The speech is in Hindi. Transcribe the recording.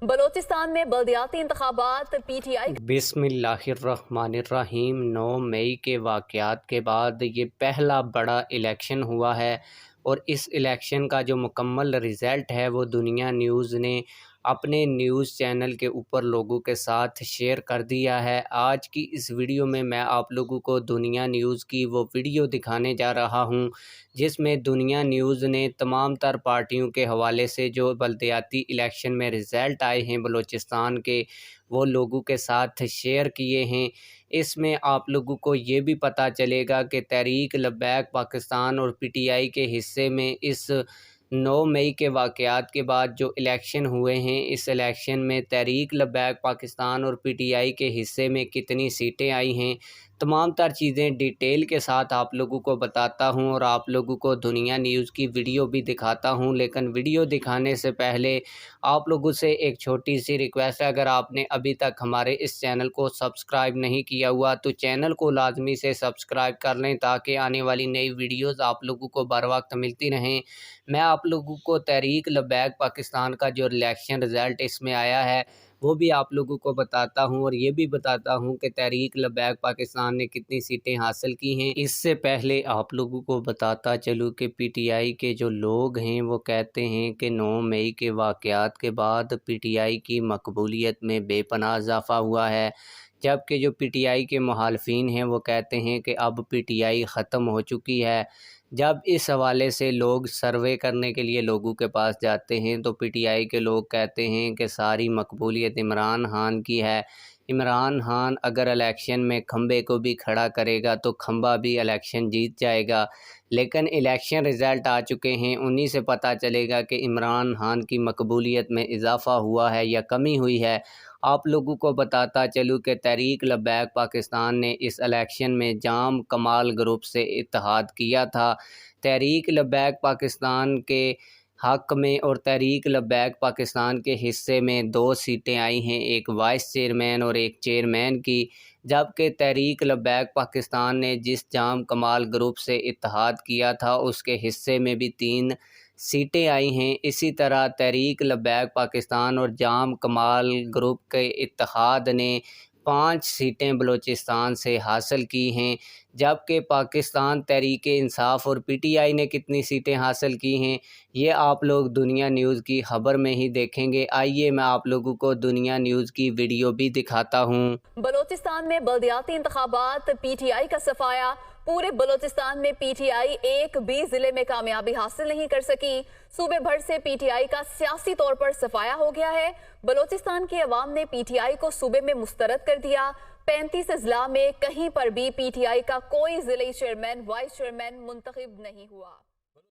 बलोचिस्तान में बल्दियाती इंतखाबात पीटीआई। बिस्मिल्लाहिर्रहमानिर्रहीम। 9 मई के वाक़यात के बाद ये पहला बड़ा इलेक्शन हुआ है और इस इलेक्शन का जो मुकम्मल रिज़ल्ट है वो दुनिया न्यूज़ ने अपने न्यूज़ चैनल के ऊपर लोगों के साथ शेयर कर दिया है। आज की इस वीडियो में मैं आप लोगों को दुनिया न्यूज़ की वो वीडियो दिखाने जा रहा हूं जिसमें दुनिया न्यूज़ ने तमाम तर पार्टियों के हवाले से जो बल्दियाती इलेक्शन में रिज़ल्ट आए हैं बलूचिस्तान के, वो लोगों के साथ शेयर किए हैं। इसमें आप लोगों को ये भी पता चलेगा कि तहरीक लब्बैक पाकिस्तान और पीटीआई के हिस्से में इस 9 मई के वाक़यात के बाद जो इलेक्शन हुए हैं, इस इलेक्शन में तहरीक लब्बैक पाकिस्तान और पीटीआई के हिस्से में कितनी सीटें आई हैं, तमाम तर चीज़ें डिटेल के साथ आप लोगों को बताता हूं और आप लोगों को दुनिया न्यूज़ की वीडियो भी दिखाता हूं। लेकिन वीडियो दिखाने से पहले आप लोगों से एक छोटी सी रिक्वेस्ट है, अगर आपने अभी तक हमारे इस चैनल को सब्सक्राइब नहीं किया हुआ तो चैनल को लाजमी से सब्सक्राइब कर लें ताकि आने वाली नई वीडियोज़ आप लोगों को बर वक्त मिलती रहें। मैं आप लोगों को तहरीक लब्बैक पाकिस्तान का जो इलेक्शन रिज़ल्ट इसमें आया है वो भी आप लोगों को बताता हूं और ये भी बताता हूं कि तहरीक लब्बैक पाकिस्तान ने कितनी सीटें हासिल की हैं। इससे पहले आप लोगों को बताता चलूँ कि पीटीआई के जो लोग हैं वो कहते हैं कि 9 मई के वाक़यात के बाद पीटीआई की मकबूलियत में बेपनाह इजाफ़ा हुआ है, जबकि जो पीटीआई के मुखालिफिन हैं वो कहते हैं कि अब पीटीआई ख़त्म हो चुकी है। जब इस हवाले से लोग सर्वे करने के लिए लोगों के पास जाते हैं तो पीटीआई के लोग कहते हैं कि सारी मकबूलियत इमरान खान की है। इमरान खान अगर इलेक्शन में खंबे को भी खड़ा करेगा तो खंबा भी इलेक्शन जीत जाएगा। लेकिन इलेक्शन रिज़ल्ट आ चुके हैं, उन्हीं से पता चलेगा कि इमरान खान की मकबूलियत में इजाफ़ा हुआ है या कमी हुई है। आप लोगों को बताता चलूँ कि तहरीक लब्बैक पाकिस्तान ने इस इलेक्शन में जाम कमाल ग्रुप से इत्तेहाद किया था। तहरीक लब्बैक पाकिस्तान के हक़ में और तहरीक लब्बैक पाकिस्तान के हिस्से में 2 सीटें आई हैं, एक वाइस चेयरमैन और एक चेयरमैन की। जबकि तहरीक लब्बैक पाकिस्तान ने जिस जाम कमाल ग्रुप से इत्तेहाद किया था उसके हिस्से में भी 3 सीटें आई हैं। इसी तरह तहरीक लब्बैक पाकिस्तान और जाम कमाल ग्रुप के इत्तेहाद ने 5 सीटें बलूचिस्तान से हासिल की हैं। जबकि पाकिस्तान तहरीक इंसाफ और पीटीआई ने कितनी सीटें हासिल की हैं ये आप लोग दुनिया न्यूज़ की खबर में ही देखेंगे। आइए मैं आप लोगों को दुनिया न्यूज़ की वीडियो भी दिखाता हूँ। बलोचिस्तान में बल्दियाती इंतखाबात पीटीआई का सफाया। पूरे बलोचिस्तान में पीटीआई एक भी जिले में कामयाबी हासिल नहीं कर सकी। सूबे भर से पीटीआई का सियासी तौर पर सफाया हो गया है। बलोचिस्तान की अवाम ने पीटीआई को सूबे में मुस्तरद कर दिया। 35 अजला में कहीं पर भी पीटीआई का कोई जिले चेयरमैन वाइस चेयरमैन मुंतखब नहीं हुआ।